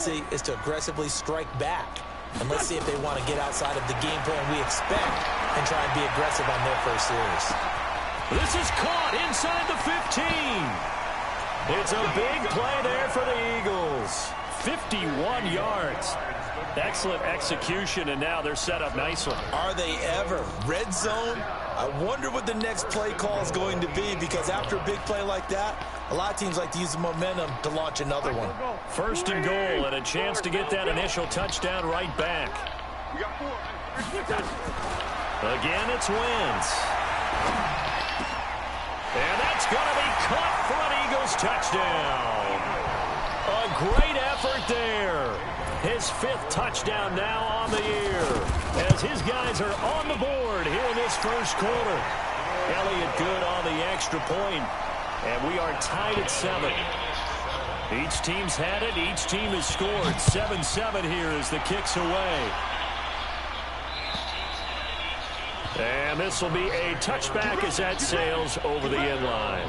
is to aggressively strike back. And let's see if they want to get outside of the game plan we expect and try and be aggressive on their first series. This is caught inside the 15. It's a big play there for the Eagles. 51 yards. Excellent execution, and now they're set up nicely. Are they ever? Red zone? I wonder what the next play call is going to be, because after a big play like that, a lot of teams like to use the momentum to launch another one. First and goal, and a chance to get that initial touchdown right back. Again, it's Wentz. And that's going to be caught for an Eagles touchdown. A great effort there. His 5th touchdown now on the year, as his guys are on the board here in this first quarter. Elliott good on the extra point, and we are tied at 7. Each team's had it. Each team has scored. 7-7 here as the kick's away. And this will be a touchback as that sails over the end line.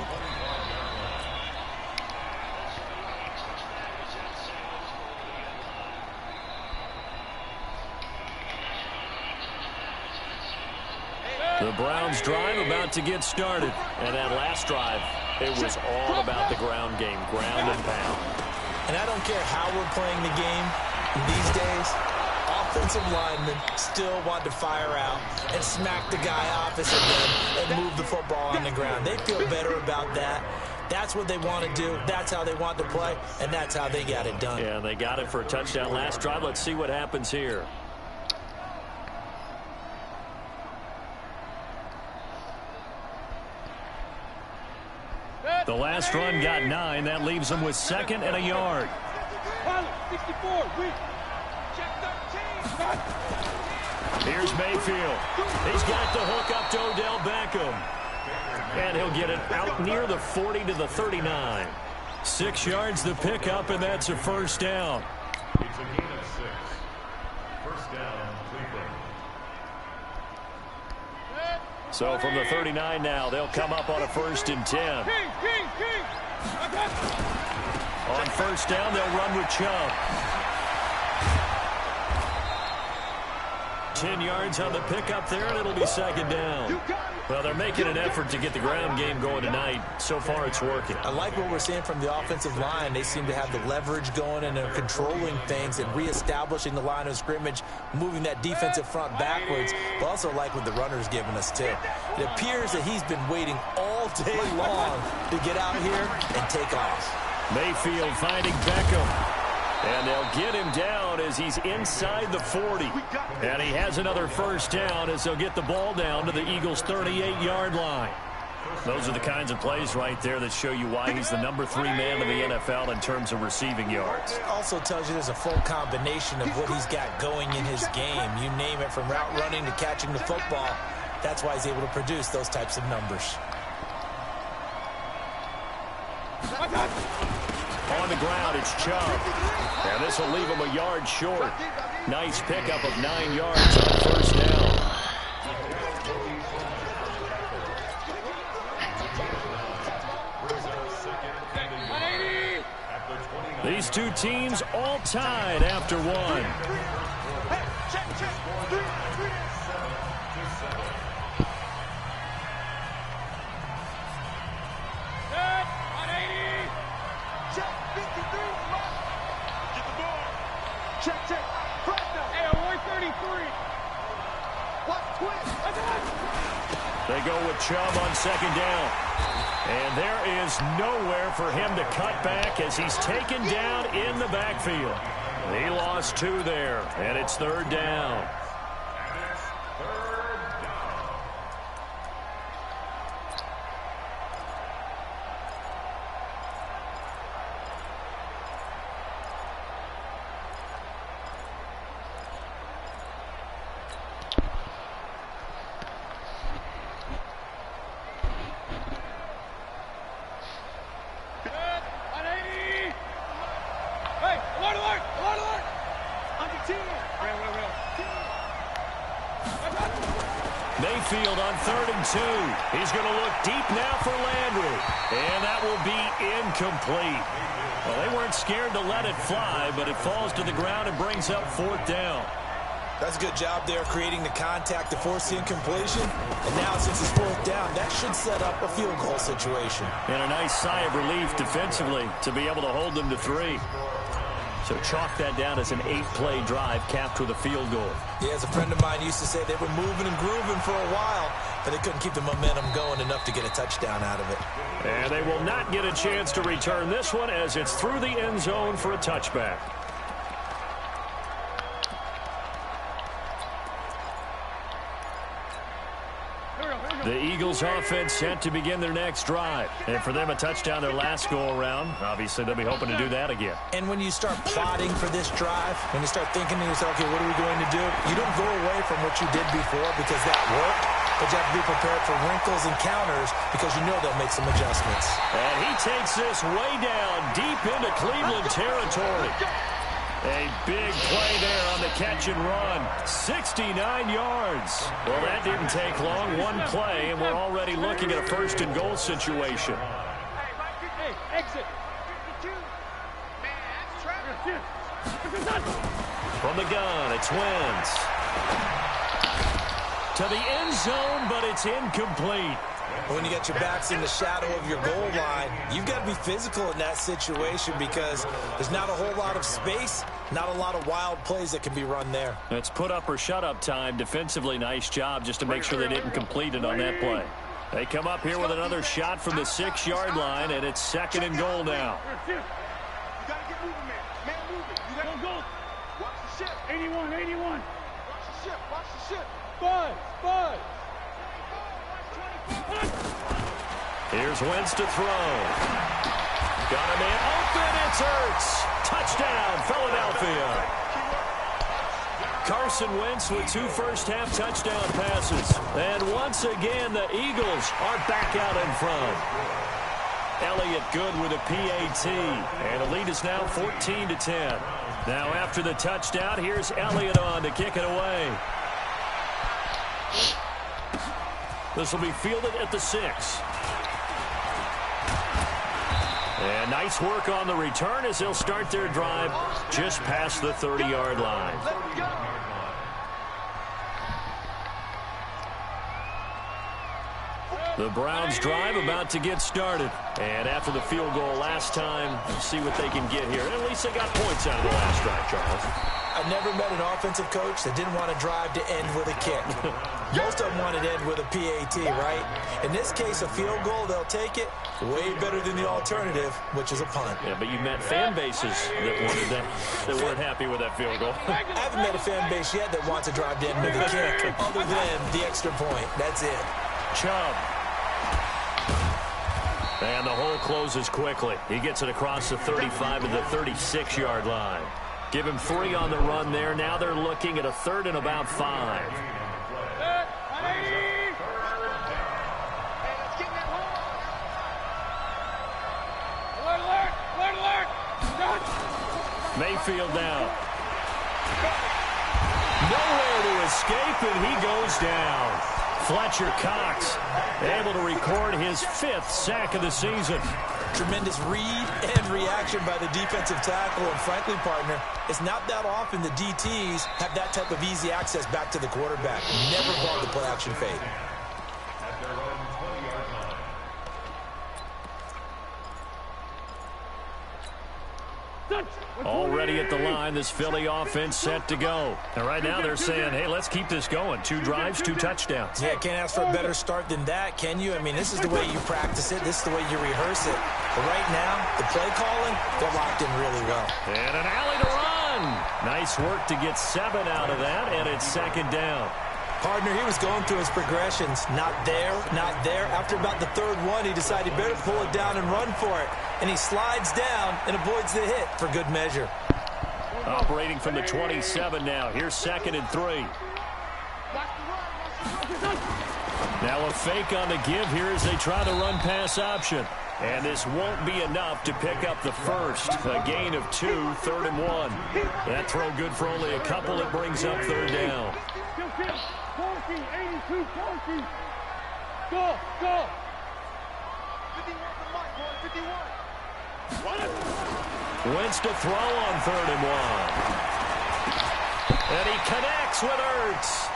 The Browns drive about to get started. And that last drive, it was all about the ground game, ground and pound. And I don't care how we're playing the game these days, offensive linemen still want to fire out and smack the guy opposite them and move the football on the ground. They feel better about that. That's what they want to do. That's how they want to play, and that's how they got it done. Yeah, they got it for a touchdown last drive. Let's see what happens here. The last run got 9. That leaves them with 2nd and a yard. 64. Here's Mayfield. He's got the hook up to Odell Beckham. And he'll get it out near the 40 to the 39. 6 yards the pickup, and that's a first down. It's a gain of 6. First down, Cleveland. So from the 39 now, they'll come up on a 1st and 10. On first down, they'll run with Chubb. 10 yards on the pickup there, and it'll be 2nd down. Well, they're making an effort to get the ground game going tonight. So far, it's working. I like what we're seeing from the offensive line. They seem to have the leverage going, and they're controlling things and reestablishing the line of scrimmage, moving that defensive front backwards. But also like what the runner's giving us, too. It appears that he's been waiting all day long to get out here and take off. Mayfield finding Beckham. And they'll get him down as he's inside the 40. And he has another first down as they'll get the ball down to the Eagles' 38-yard line. Those are the kinds of plays right there that show you why he's the number 3 man in the NFL in terms of receiving yards. It also tells you there's a full combination of what he's got going in his game. You name it, from route running to catching the football. That's why he's able to produce those types of numbers. On the ground, it's Chubb. And this will leave him a yard short. Nice pickup of 9 yards on first down. These two teams all tied after one. They go with Chubb on 2nd down. And there is nowhere for him to cut back as he's taken down in the backfield. He lost 2 there, and it's 3rd down. Mayfield on 3rd and 2. He's going to look deep now for Landry. And that will be incomplete. Well, they weren't scared to let it fly, but it falls to the ground and brings up 4th down. That's a good job there creating the contact to force the incompletion. And now since it's 4th down, that should set up a field goal situation. And a nice sigh of relief defensively to be able to hold them to 3. So chalk that down as an 8-play drive capped with a field goal. Yeah, as a friend of mine used to say, they were moving and grooving for a while, but they couldn't keep the momentum going enough to get a touchdown out of it. And they will not get a chance to return this one as it's through the end zone for a touchback. The Eagles offense set to begin their next drive. And for them, a touchdown their last go-around. Obviously, they'll be hoping to do that again. And when you start plotting for this drive, when you start thinking to yourself, okay, what are we going to do? You don't go away from what you did before because that worked, but you have to be prepared for wrinkles and counters because you know they'll make some adjustments. And he takes this way down, deep into Cleveland territory. A big play there on the catch and run. 69 yards. Well, that didn't take long. One play, and we're already looking at a 1st and goal situation. Hey, exit. From the gun, it's Wentz. To the end zone, but it's incomplete. When you got your backs in the shadow of your goal line, you've got to be physical in that situation because there's not a whole lot of space, not a lot of wild plays that can be run there. It's put up or shut up time. Defensively, nice job just to make sure they didn't complete it on that play. They come up here with another shot from the 6-yard line, and it's 2nd and goal now. You got to get moving, man. Man, moving. You got to go. Watch the ship. 81, 81. Watch the ship. Watch the ship. 5. Here's Wentz to throw. Got a man open. It's Hurts. Touchdown, Philadelphia. Carson Wentz with 2 first-half touchdown passes. And once again, the Eagles are back out in front. Elliott good with a PAT. And the lead is now 14-10. Now after the touchdown, here's Elliott on to kick it away. This will be fielded at the 6. And nice work on the return as they'll start their drive just past the 30-yard line. The Browns drive about to get started. And after the field goal last time, see what they can get here. And at least they got points out of the last drive, Charles. I've never met an offensive coach that didn't want to drive to end with a kick. Most of them wanted to end with a PAT, right? In this case, a field goal, they'll take it. Way better than the alternative, which is a punt. Yeah, but you've met fan bases that wanted that weren't happy with that field goal. I haven't met a fan base yet that wants to drive to end with a kick, other than the extra point. That's it. Chubb. And the hole closes quickly. He gets it across the 35 to the 36-yard line. Give him 3 on the run there. Now they're looking at a 3rd and about 5. Mayfield down. Nowhere to escape, and he goes down. Fletcher Cox able to record his 5th sack of the season. Tremendous read and reaction by the defensive tackle, and frankly, partner, it's not that often the DTs have that type of easy access back to the quarterback. Never bought the play-action fake. Already at the line, this Philly offense set to go. And right now they're saying, hey, let's keep this going. 2 drives, 2 touchdowns. Yeah, can't ask for a better start than that, can you? I mean, this is the way you practice it. This is the way you rehearse it. But right now, the play calling, they're locked in really well. And an alley to run. Nice work to get 7 out of that, and it's 2nd down. Partner, he was going through his progressions. Not there, not there. After about the 3rd one, he decided he better pull it down and run for it. And he slides down and avoids the hit for good measure. Operating from the 27 now. Here's 2nd and 3. Now a fake on the give here as they try the run-pass option. And this won't be enough to pick up the first. A gain of 2, 3rd and 1. That throw good for only a couple. It brings up 3rd down. 82, Go, go. 51 from Mike, boy, 51. Wentz to throw on 3rd and 1. And he connects with Ertz.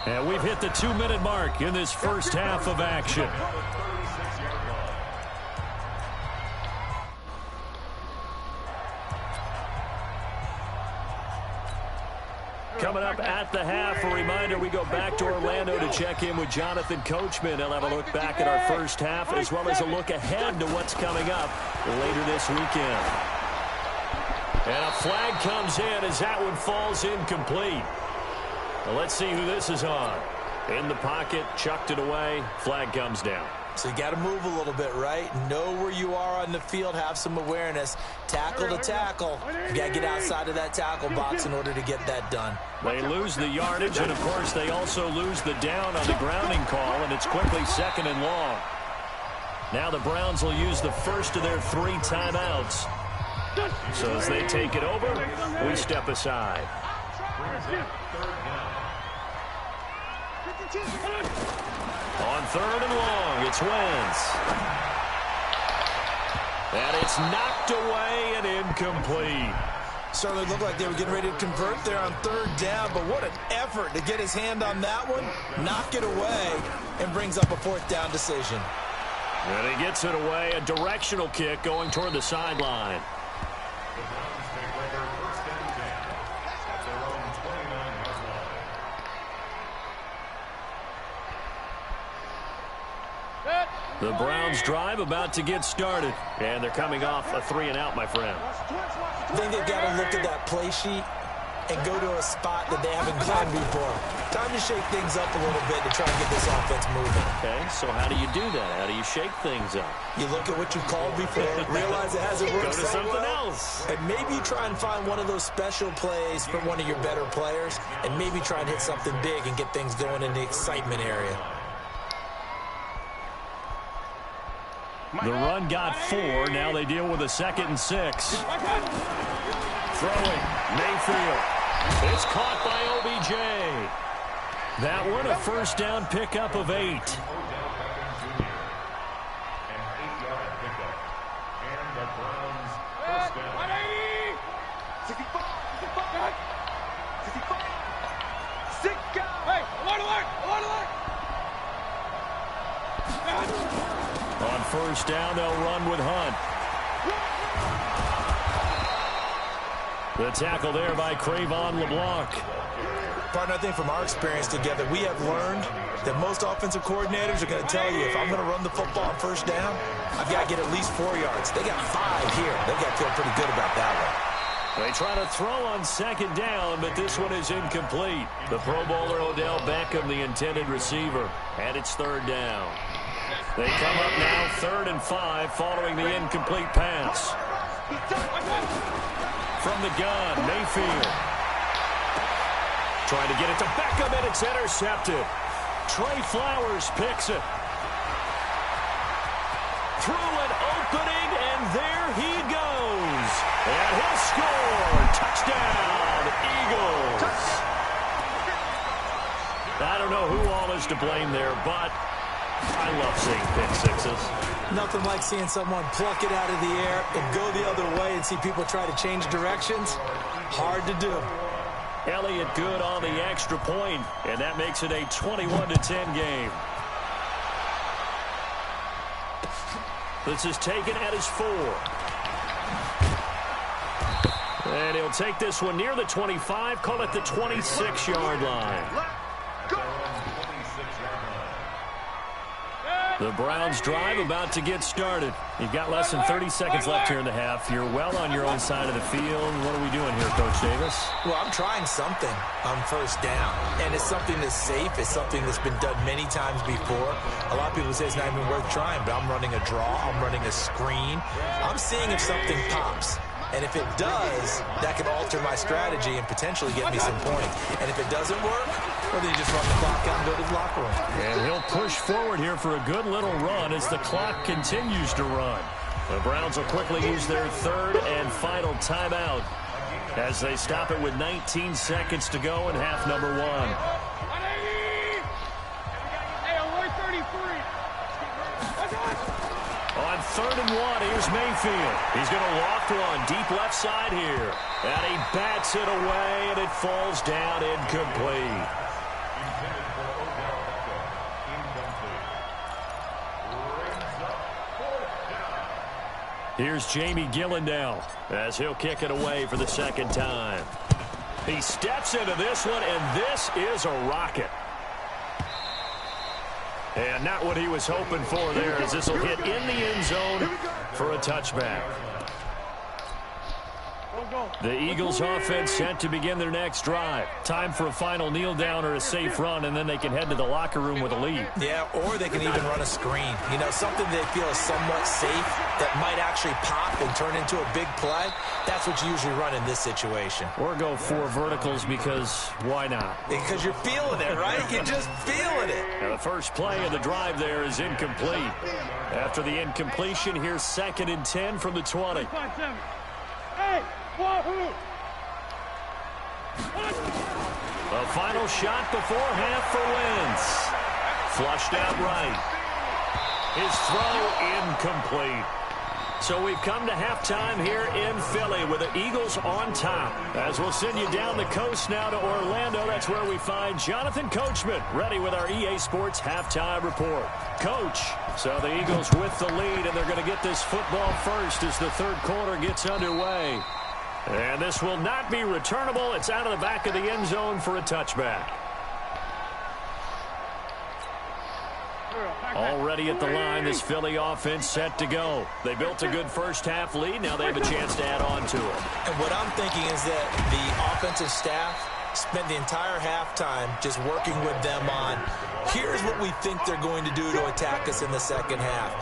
And we've hit the 2-minute mark in this first half of action. Coming up at the half, a reminder, we go back to Orlando to check in with Jonathan Coachman. He'll have a look back at our first half as well as a look ahead to what's coming up later this weekend. And a flag comes in as that one falls incomplete. Well, let's see who this is on. In the pocket, chucked it away, flag comes down. So you got to move a little bit, right? Know where you are on the field, have some awareness. Tackle to tackle. You got to get outside of that tackle box in order to get that done. They lose the yardage, and, of course, they also lose the down on the grounding call, and it's quickly 2nd and long. Now the Browns will use the first of their 3 timeouts. So as they take it over, we step aside. On 3rd and long, it's Wentz. And it's knocked away and incomplete. Certainly looked like they were getting ready to convert there on 3rd down, but what an effort to get his hand on that one, knock it away, and brings up a 4th down decision. And he gets it away, a directional kick going toward the sideline. The Browns drive about to get started, and they're coming off a 3-and-out, my friend. I think they've got to look at that play sheet and go to a spot that they haven't gone before. Time to shake things up a little bit to try and get this offense moving. Okay, so how do you do that? How do you shake things up? You look at what you've called before, realize it hasn't worked Go to so something well, else. and maybe you try and find one of those special plays from one of your better players, and maybe try and hit something big and get things going in the excitement area. The run got 4. Now they deal with a 2nd and 6. Throwing. Mayfield. It's caught by OBJ. That one a 1st down pickup of 8. On 1st down, they'll run with Hunt. The tackle there by Crayvon LeBlanc. Partner, I think from our experience together, we have learned that most offensive coordinators are going to tell you, if I'm going to run the football on 1st down, I've got to get at least 4 yards. They got 5 here. They've got to feel pretty good about that one. They try to throw on 2nd down, but this one is incomplete. The Pro Bowler Odell Beckham, the intended receiver, and it's 3rd down. They come up now 3rd and 5 following the incomplete pass. From the gun, Mayfield. Trying to get it to Beckham, and it's intercepted. Trey Flowers picks it. Through an opening, and there he goes. And he'll score. Touchdown, Eagles. I don't know who all is to blame there, but I love seeing pick sixes. Nothing like seeing someone pluck it out of the air and go the other way and see people try to change directions. Hard to do. Elliott good on the extra point, and that makes it a 21-10 game. This is taken at his 4. And he'll take this one near the 25, call it the 26-yard line. The Browns drive about to get started. You've got less than 30 seconds left here in the half. You're well on your own side of the field. What are we doing here, Coach Davis? Well, I'm trying something on 1st down, and it's something that's safe. It's something that's been done many times before. A lot of people say it's not even worth trying, but I'm running a draw. I'm running a screen. I'm seeing if something pops. And if it does, that could alter my strategy and potentially get me some points. And if it doesn't work, well, then you just run the clock out and go to the locker room. And he'll push forward here for a good little run as the clock continues to run. The Browns will quickly use their 3rd and final timeout as they stop it with 19 seconds to go in half number 1. 3rd and 1. Here's Mayfield. He's going to loft one deep left side here. And he bats it away, and it falls down incomplete. Here's Jamie Gillandale as he'll kick it away for the 2nd time. He steps into this one, and this is a rocket. And not what he was hoping for there, as this will hit in the end zone for a touchback. The Eagles offense set to begin their next drive. Time for a final kneel down or a safe run, and then they can head to the locker room with a lead. Yeah, or they can even run a screen. You know, something they feel is somewhat safe that might actually pop and turn into a big play. That's what you usually run in this situation. Or go 4 verticals, because why not? Because you're feeling it, right? You're just feeling it. Now the first play of the drive there is incomplete. After the incompletion, here's 2nd and 10 from the 20. A final shot before half for Wentz. Flushed out right. His throw incomplete. So we've come to halftime here in Philly with the Eagles on top. As we'll send you down the coast now to Orlando, that's where we find Jonathan Coachman ready with our EA Sports halftime report. Coach, so the Eagles with the lead, and they're going to get this football first as the 3rd quarter gets underway. And this will not be returnable. It's out of the back of the end zone for a touchback. Already at the line, this Philly offense set to go. They built a good first half lead. Now they have a chance to add on to it. And what I'm thinking is that the offensive staff spent the entire halftime just working with them on, here's what we think they're going to do to attack us in the 2nd half.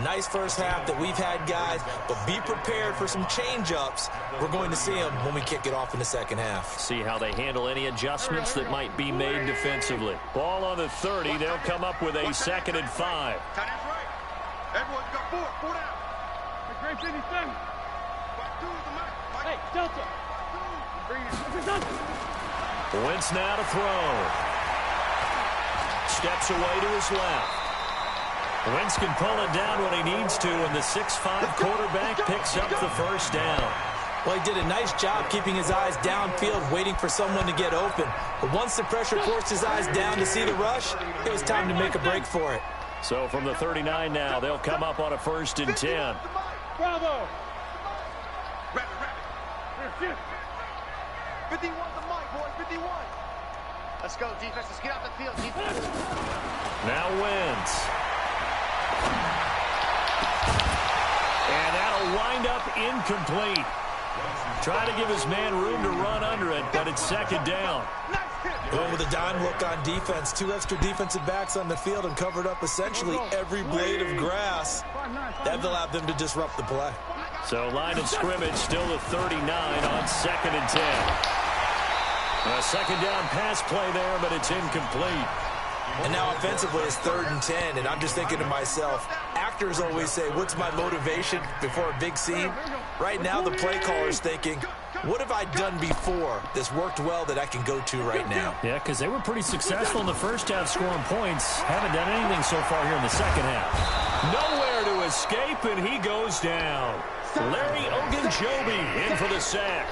Nice first half that we've had, guys, but be prepared for some change-ups. We're going to see them when we kick it off in the 2nd half. See how they handle any adjustments that might be made defensively. Ball on the 30. They'll come up with a 2nd and 5. Tight end's right. Everyone's got 4 down. Great 57. Hey, Delta. Wentz now to throw. Steps away to his left. Wentz can pull it down when he needs to, and the 6'5" quarterback picks up the first down. Well, he did a nice job keeping his eyes downfield, waiting for someone to get open. But once the pressure forced his eyes down to see the rush, it was time to make a break for it. So from the 39 now, they'll come up on a 1st and 10. Bravo! Rapid. 51 the mic, boy, 51. Let's go, defense. Let's get out the field, defense. Now Wentz. And that'll wind up incomplete. Trying to give his man room to run under it, but it's 2nd down. Going with a dime look on defense, 2 extra defensive backs on the field and covered up essentially every blade of grass. That allowed them to disrupt the play. So line of scrimmage still the 39 on 2nd and 10. A 2nd down pass play there, but it's incomplete. And now offensively it's 3rd and 10, and I'm just thinking to myself, actors always say, what's my motivation before a big scene? Right now the play caller's thinking, what have I done before that's worked well that I can go to right now? Yeah, because they were pretty successful in the first half scoring points. Haven't done anything so far here in the 2nd half. Nowhere to escape, and he goes down. Larry Ogunjobi in for the sack.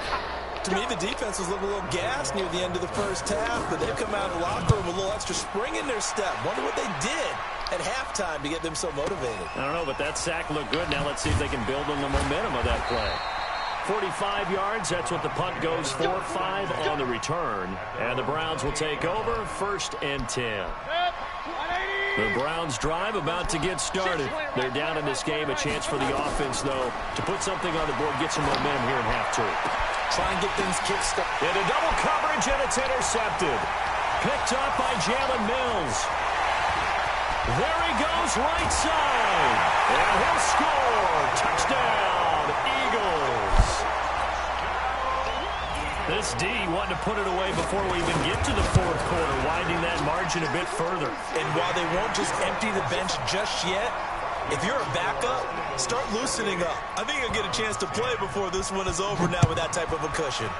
To me, the defense was looking a little gassed near the end of the first half, but they've come out of the locker room with a little extra spring in their step. Wonder what they did at halftime to get them so motivated. I don't know, but that sack looked good. Now let's see if they can build on the momentum of that play. 45 yards, that's what the punt goes for. 5 on the return. And the Browns will take over, 1st and 10. The Browns drive about to get started. They're down in this game. A chance for the offense, though, to put something on the board, get some momentum here in half 2. Try and get things kick-started. Into double coverage, and it's intercepted. Picked up by Jalen Mills. There he goes, right side. And he'll score. Touchdown, Eagles. This D wanting to put it away before we even get to the 4th quarter, winding that margin a bit further. And while they won't just empty the bench just yet, if you're a backup, start loosening up. I think you'll get a chance to play before this one is over now with that type of a cushion.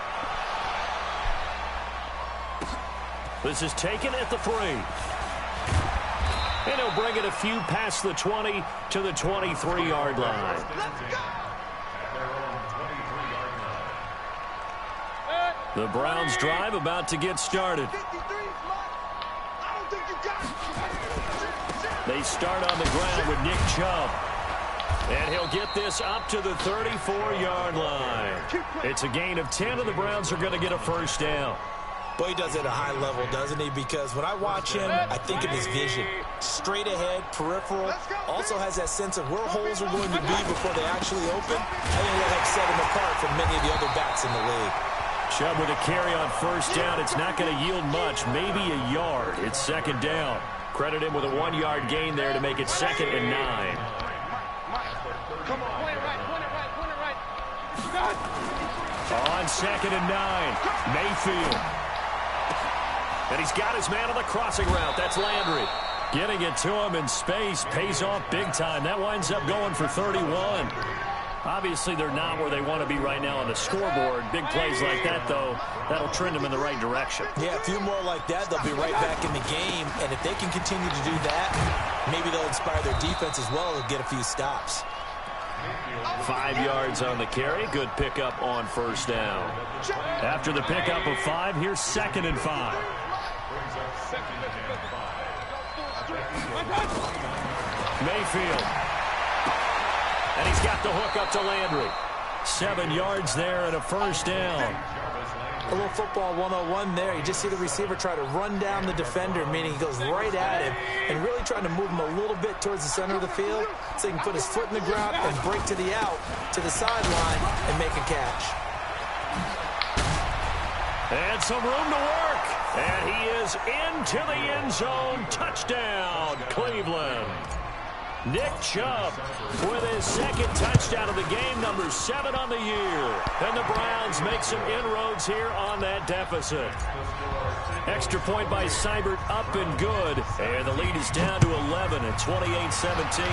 This is taken at the 3. And he'll bring it a few past the 20 to the 23-yard line. The Browns drive about to get started. They start on the ground with Nick Chubb. And he'll get this up to the 34-yard line. It's a gain of 10, and the Browns are going to get a first down. Boy, he does it at a high level, doesn't he? Because when I watch him, I think of his vision. Straight ahead, peripheral. Also has that sense of where holes are going to be before they actually open. I think that helps set him apart from many of the other backs in the league. Chubb with a carry on first down. It's not going to yield much, maybe a yard. It's second down. Credit him with a 1-yard gain there to make it 2nd and 9. Come on. Point it right. On 2nd and 9, Mayfield. And he's got his man on the crossing route. That's Landry. Getting it to him in space pays off big time. That winds up going for 31. Obviously, they're not where they want to be right now on the scoreboard. Big plays like that, though, that'll trend them in the right direction. Yeah, a few more like that, they'll be right back in the game. And if they can continue to do that, maybe they'll inspire their defense as well and get a few stops. 5 yards on the carry. Good pickup on first down. After the pickup of 5, here's 2nd and 5. Mayfield. And he's got the hook up to Landry. 7 yards there and a first down. A little football 101 there. You just see the receiver try to run down the defender, meaning he goes right at him and really trying to move him a little bit towards the center of the field so he can put his foot in the ground and break to the out, to the sideline, and make a catch. And some room to work. And he is into the end zone. Touchdown, Cleveland. Nick Chubb with his 2nd touchdown of the game, number 7 on the year. And the Browns make some inroads here on that deficit. Extra point by Seibert, up and good. And the lead is down to 11 at 28-17.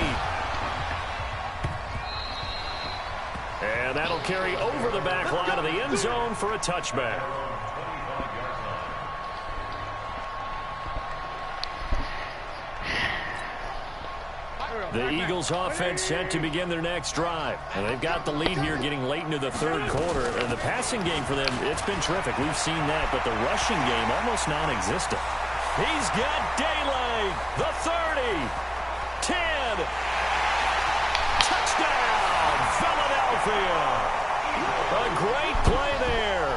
And that'll carry over the back line of the end zone for a touchback. The Eagles offense set to begin their next drive. And they've got the lead here getting late into the 3rd quarter. And the passing game for them, it's been terrific. We've seen that. But the rushing game, almost non-existent. He's got daylight. The 30. 10. Touchdown, Philadelphia. A great play there.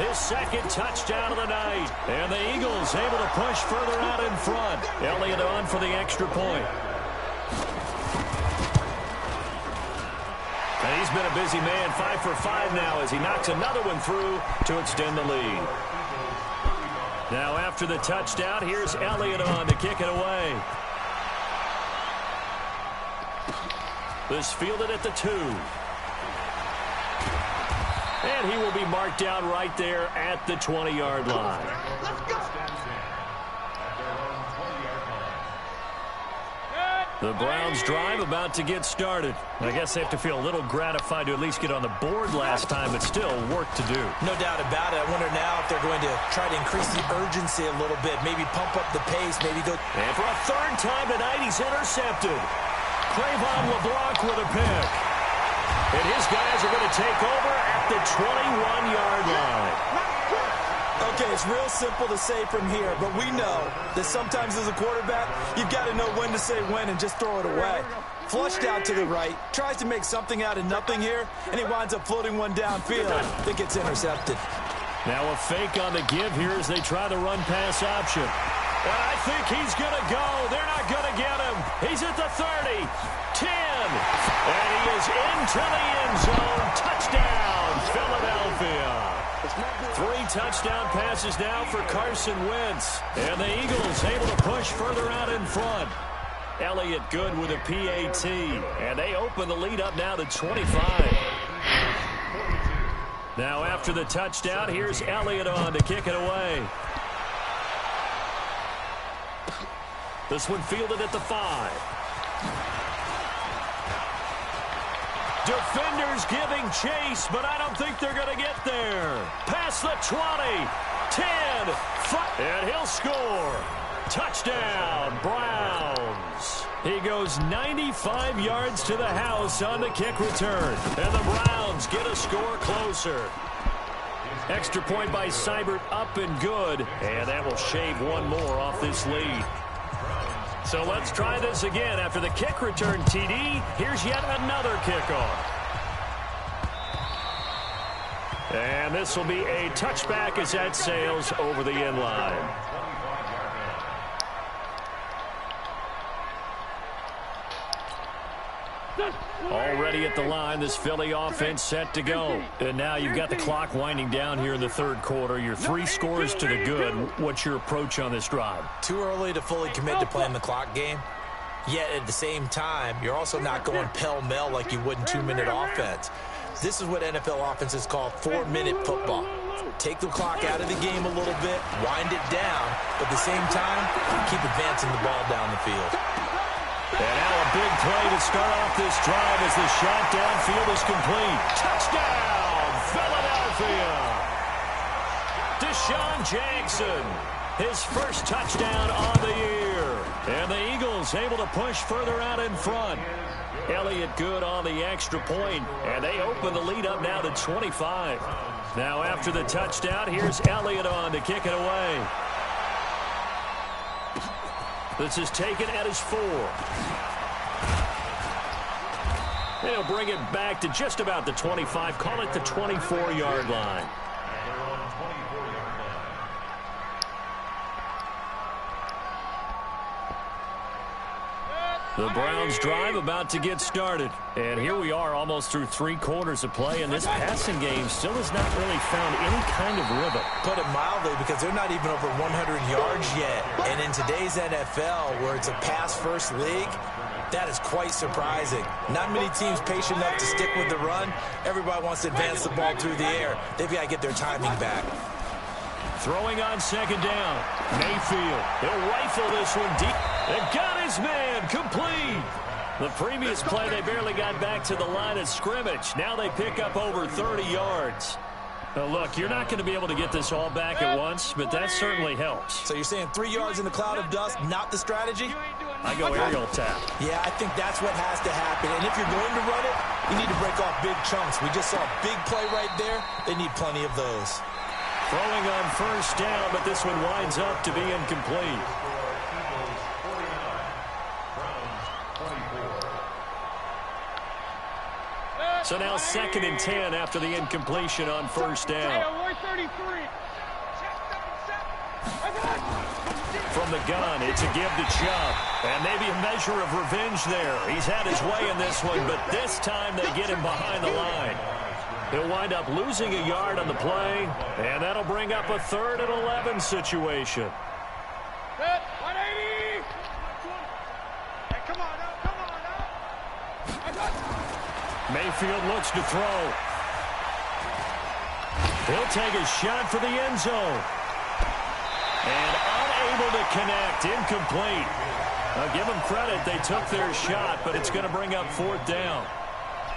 His 2nd touchdown of the night. And the Eagles able to push further out in front. Elliott on for the extra point. And he's been a busy man, 5 for 5 now as he knocks another one through to extend the lead. Now after the touchdown, here's Elliott on to kick it away. This fielded at the 2. And he will be marked down right there at the 20-yard line. The Browns drive about to get started. I guess they have to feel a little gratified to at least get on the board last time, but still work to do. No doubt about it. I wonder now if they're going to try to increase the urgency a little bit, maybe pump up the pace, maybe go. And for a 3rd time tonight, he's intercepted. Trayvon LeBlanc with a pick. And his guys are going to take over at the 21-yard line. Okay, it's real simple to say from here, but we know that sometimes as a quarterback, you've got to know when to say when and just throw it away. Flushed out to the right, tries to make something out of nothing here, and he winds up floating one downfield that gets intercepted. Now a fake on the give here as they try the run-pass option. And I think he's going to go. They're not going to get him. He's at the 30, 10, and he is into the end zone. Touchdown, Philadelphia. 3 touchdown passes now for Carson Wentz. And the Eagles able to push further out in front. Elliott good with a PAT. And they open the lead up now to 25. Now after the touchdown, here's Elliott on to kick it away. This one fielded at the 5. Defenders giving chase, but I don't think they're going to get there. Past the 20, 10, 5, and he'll score. Touchdown, Browns. He goes 95 yards to the house on the kick return. And the Browns get a score closer. Extra point by Seibert up and good. And that will shave one more off this lead. So let's try this again. After the kick return TD, here's yet another kickoff. And this will be a touchback as that sails over the end line. Already at the line, this Philly offense set to go. And now you've got the clock winding down here in the third quarter. You're 3 scores to the good. What's your approach on this drive? Too early to fully commit to playing the clock game. Yet at the same time, you're also not going pell-mell like you would in 2-minute offense. This is what NFL offenses call 4-minute football. Take the clock out of the game a little bit, wind it down, but at the same time, keep advancing the ball down the field. And now a big play to start off this drive as the shot downfield is complete. Touchdown, Philadelphia! Deshaun Jackson, his first touchdown on the year. And the Eagles able to push further out in front. Elliott good on the extra point, and they open the lead up now to 25. Now after the touchdown, here's Elliott on to kick it away. This is taken at his 4. They'll bring it back to just about the 25. Call it the 24-yard line. The Browns drive about to get started. And here we are almost through 3 quarters of play, and this passing game still has not really found any kind of rhythm. Put it mildly, because they're not even over 100 yards yet. And in today's NFL, where it's a pass-first league, that is quite surprising. Not many teams patient enough to stick with the run. Everybody wants to advance the ball through the air. They've got to get their timing back. Throwing on second down. Mayfield. He'll rifle this one deep. And got his man complete. The previous play, they barely got back to the line of scrimmage. Now they pick up over 30 yards. Now look, you're not going to be able to get this all back at once, but that certainly helps. So you're saying 3 yards in the cloud of dust, not the strategy? I go aerial tap. Yeah, I think that's what has to happen. And if you're going to run it, you need to break off big chunks. We just saw a big play right there. They need plenty of those. Throwing on first down, but this one winds up to be incomplete. So now 2nd and 10 after the incompletion on first down. From the gun, it's a give to Chubb. And maybe a measure of revenge there. He's had his way in this one, but this time they get him behind the line. He'll wind up losing a yard on the play, and that'll bring up a 3rd and 11 situation. 180! Hey, come on now, come on now. Mayfield looks to throw. He'll take a shot for the end zone. And unable to connect, incomplete. I'll give them credit, they took their shot, but it's going to bring up 4th down.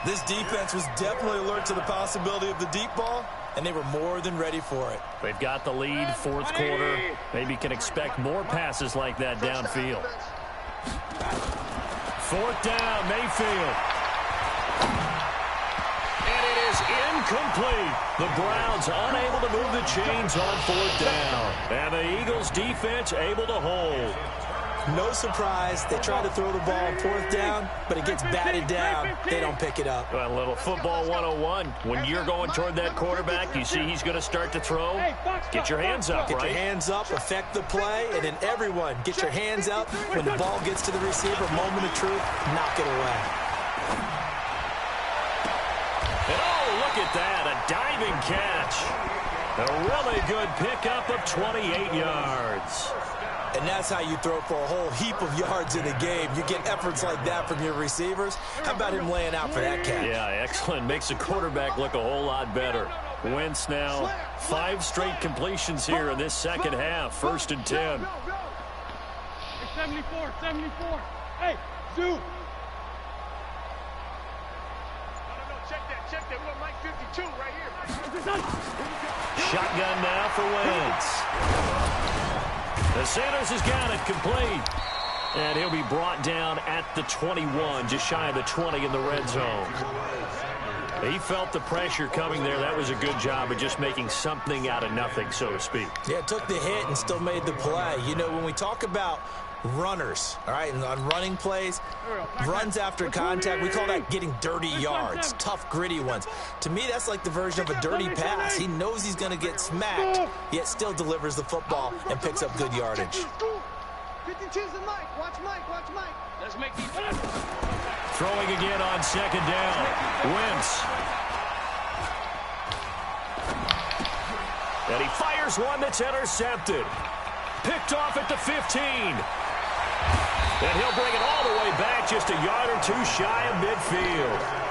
This defense was definitely alert to the possibility of the deep ball, and they were more than ready for it. They've got the lead, 4th quarter. Maybe can expect more passes like that downfield. 4th down, Mayfield. And it is incomplete. The Browns unable to move the chains on 4th down. And the Eagles defense able to hold. No surprise, they try to throw the ball on 4th down, but it gets batted down. They don't pick it up. Well, a little football 101. When you're going toward that quarterback, you see he's going to start to throw. Get your hands up, Get right? your hands up, affect the play, and then everyone get your hands up. When the ball gets to the receiver, moment of truth, knock it away. And oh, look at that, a diving catch. A really good pickup of 28 yards. And that's how you throw for a whole heap of yards in a game. You get efforts like that from your receivers. How about him laying out for that catch? Yeah, excellent. Makes the quarterback look a whole lot better. Wentz now 5 straight completions here in this second half. 1st and 10. 74, 74. Hey, Zoo. No, check that. We got Mike 52 right here. Shotgun now for Wentz. Sanders has got it complete. And he'll be brought down at the 21, just shy of the 20 in the red zone. He felt the pressure coming there. That was a good job of just making something out of nothing, so to speak. Yeah, took the hit and still made the play. You know, when we talk about runners, all right, and on running plays, runs after contact, we call that getting dirty yards, tough, gritty ones. To me, that's like the version of a dirty pass. He knows he's going to get smacked, yet still delivers the football and picks up good yardage. 52's the Mike. Watch Mike. Watch Mike. Let's make these. Throwing again on second down. Wentz. And he fires one that's intercepted. Picked off at the 15. And he'll bring it all the way back, just a yard or two shy of midfield.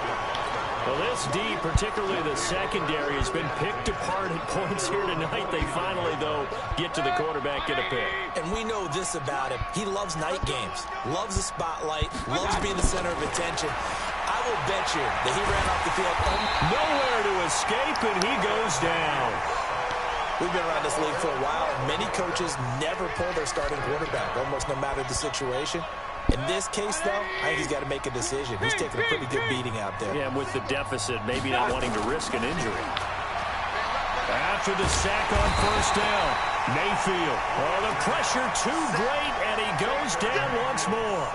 Well, this D, particularly the secondary, has been picked apart at points here tonight. They finally, though, get to the quarterback, get a pick. And we know this about him. He loves night games, loves the spotlight, loves being the center of attention. I will bet you that he ran off the field. Nowhere to escape, and he goes down. We've been around this league for a while, and many coaches never pull their starting quarterback, almost no matter the situation. In this case, though, I think he's got to make a decision. He's taking a pretty good beating out there. Yeah, with the deficit, maybe not wanting to risk an injury. After the sack on first down, Mayfield. Oh, the pressure too great, and he goes down once more.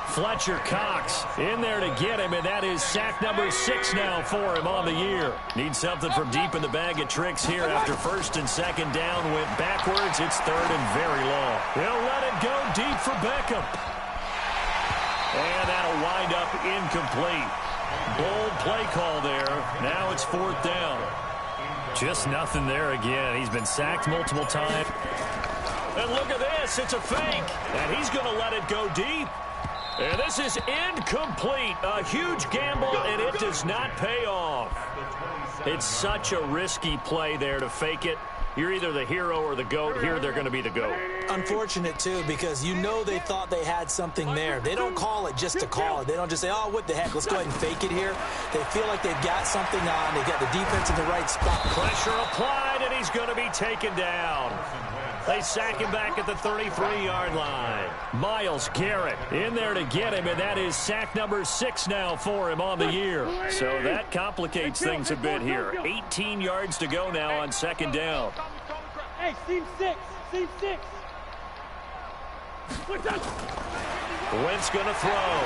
Fletcher Cox in there to get him, and that is sack number 6 now for him on the year. Needs something from deep in the bag of tricks here after first and second down went backwards. It's third and very long. He'll let it go deep for Beckham. And that'll wind up incomplete. Bold play call there. Now it's fourth down. Just nothing there again. He's been sacked multiple times. And look at this. It's a fake. And he's going to let it go deep. And this is incomplete. A huge gamble, and it does not pay off. It's such a risky play there to fake it. You're either the hero or the GOAT. Here, they're going to be the GOAT. Unfortunate, too, because you know they thought they had something there. They don't call it just to call it. They don't just say, oh, what the heck, let's go ahead and fake it here. They feel like they've got something on. They've got the defense in the right spot. Pressure applied, and he's going to be taken down. They sack him back at the 33-yard line. Myles Garrett in there to get him, and that is sack number 6 now for him on the year. So that complicates things a bit here. 18 yards to go now on second down. Hey, seam 6. Seam 6. Wentz going to throw.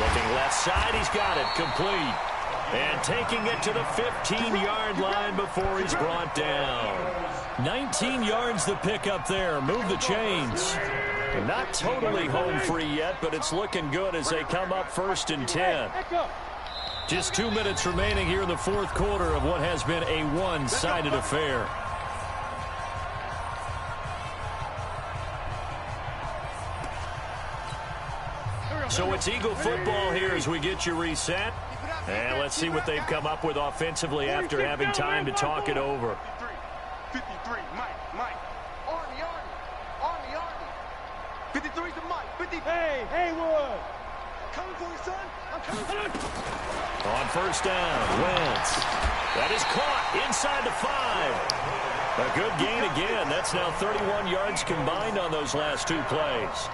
Looking left side, he's got it complete. And taking it to the 15-yard line before he's brought down. 19 yards the pick up there. Move the chains. Not totally home free yet, but it's looking good as they come up first and 10. Just 2 minutes remaining here in the fourth quarter of what has been a one-sided affair. So it's Eagle football here as we get you reset. And let's see what they've come up with offensively after having time to talk it over. 53, Mike. Army. 53's the Mike. 50. Hey, Haywood. Coming for you, son. I'm coming. On first down, Wentz. That is caught inside the 5. A good gain again. That's now 31 yards combined on those last 2 plays.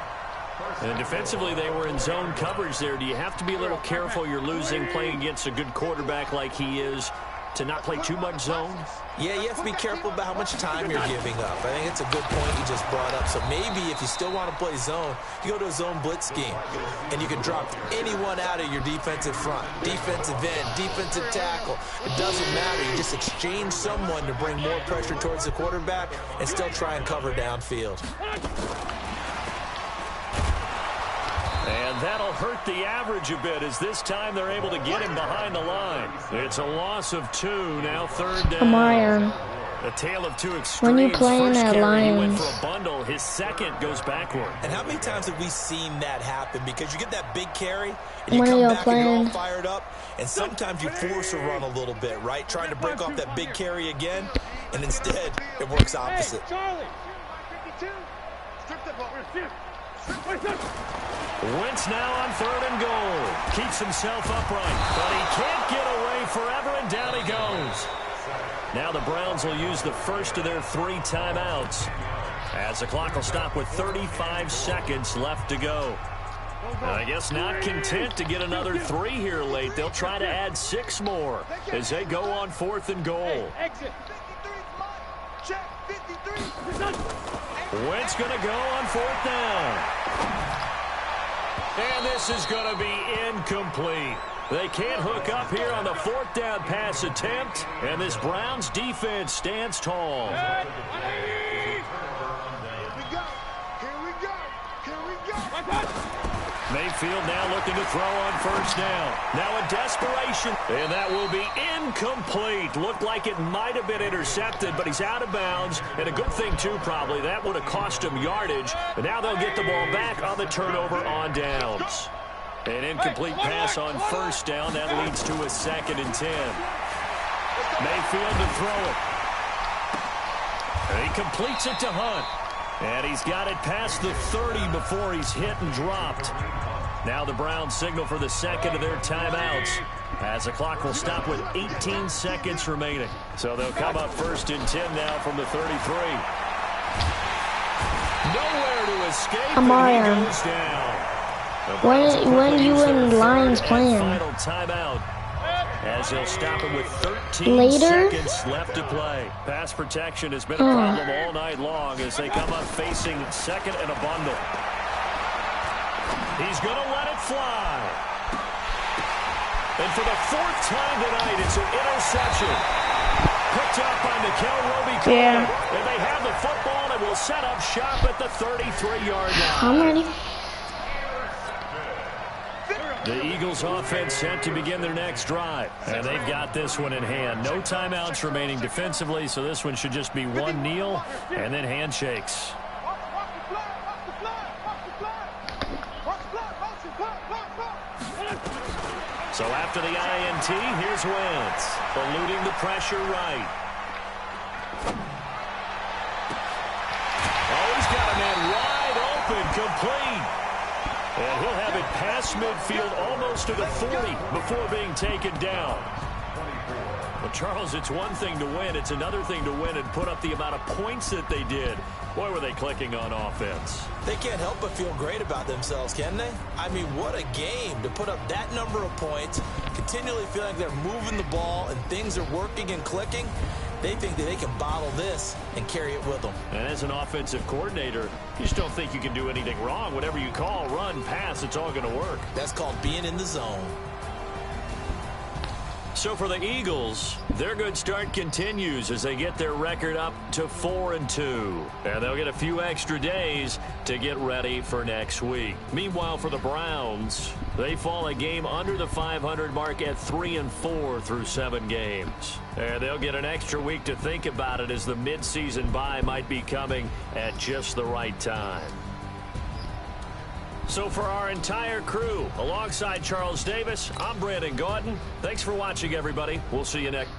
And defensively, they were in zone coverage there. Do you have to be a little careful you're losing playing against a good quarterback like he is to not play too much zone? Yeah, you have to be careful about how much time you're giving up. I think it's a good point you just brought up. So maybe if you still want to play zone, you go to a zone blitz scheme, and you can drop anyone out of your defensive front, defensive end, defensive tackle. It doesn't matter. You just exchange someone to bring more pressure towards the quarterback and still try and cover downfield. And that'll hurt the average a bit as this time they're able to get him behind the line. It's a loss of 2, now third down. Marion, A tale of two extremes. when you playing First at carry, he went Lions, for a bundle. His second goes backward. And how many times have we seen that happen? Because you get that big carry, and you when come you're back and you're all playing, fired up, and sometimes you force a run a little bit, right? Trying to break off that big carry again, and instead it works opposite. Hey, Charlie. 52. Strip the ball. Wentz now on third and goal. Keeps himself upright, but he can't get away forever, and down he goes. Now the Browns will use the first of their 3 timeouts. As the clock will stop with 35 seconds left to go. I guess not content to get another 3 here late. They'll try to add 6 more as they go on 4th and goal. Exit. Check 53. Wentz going to go on 4th down. And this is going to be incomplete. They can't hook up here on the 4th down pass attempt, and this Browns defense stands tall. Mayfield now looking to throw on 1st down. Now a desperation, and that will be incomplete. Looked like it might have been intercepted, but he's out of bounds. And a good thing, too, probably. That would have cost him yardage. And now they'll get the ball back on the turnover on downs. An incomplete pass on 1st down. That leads to a 2nd and 10. Mayfield to throw it. And he completes it to Hunt. And he's got it past the 30 before he's hit and dropped. Now the Browns signal for the 2nd of their timeouts as the clock will stop with 18 seconds remaining. So they'll come up 1st and 10 now from the 33. Nowhere to escape, and he goes down. When you and Lions playing? Final timeout. As they'll stop it with 13 seconds left to play. Pass protection has been a problem all night long as they come up facing 2nd and a bundle. He's going to let it fly. And for the 4th time tonight, it's an interception. Picked up by Nickel Roby. Yeah. And they have the football and will set up shop at the 33-yard line. I'm ready. The Eagles offense set to begin their next drive. And they've got this one in hand. No timeouts remaining defensively, so this one should just be one kneel and then handshakes. So after the INT, here's Wentz, eluding the pressure right. Oh, he's got a man wide open, complete. And he'll have it past midfield almost to the 40 before being taken down. Well, Charles, it's one thing to win. It's another thing to win and put up the amount of points that they did. Boy, were they clicking on offense. They can't help but feel great about themselves, can they? I mean, what a game to put up that number of points, continually feel like they're moving the ball and things are working and clicking. They think that they can bottle this and carry it with them. And as an offensive coordinator, you just don't think you can do anything wrong. Whatever you call, run, pass, it's all going to work. That's called being in the zone. So for the Eagles, their good start continues as they get their record up to 4-2. And they'll get a few extra days to get ready for next week. Meanwhile, for the Browns, they fall a game under the 500 mark at 3-4 through 7 games. And they'll get an extra week to think about it as the midseason bye might be coming at just the right time. So for our entire crew, alongside Charles Davis, I'm Brandon Gauton. Thanks for watching, everybody. We'll see you next.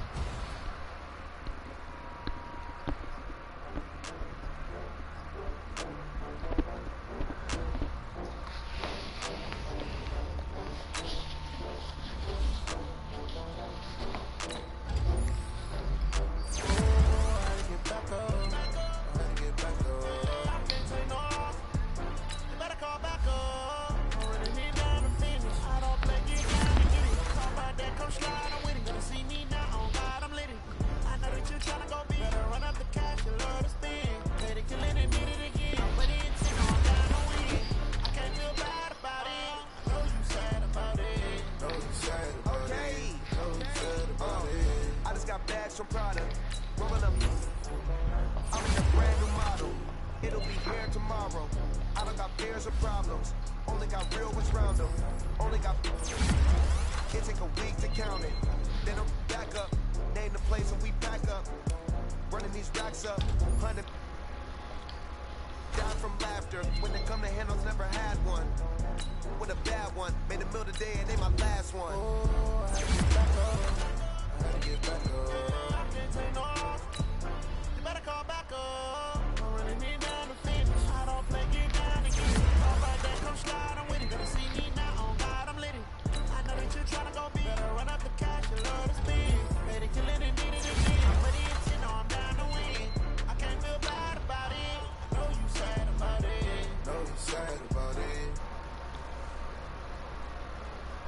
When they come to handles, never had one. With a bad one, made a meal today and they my last one.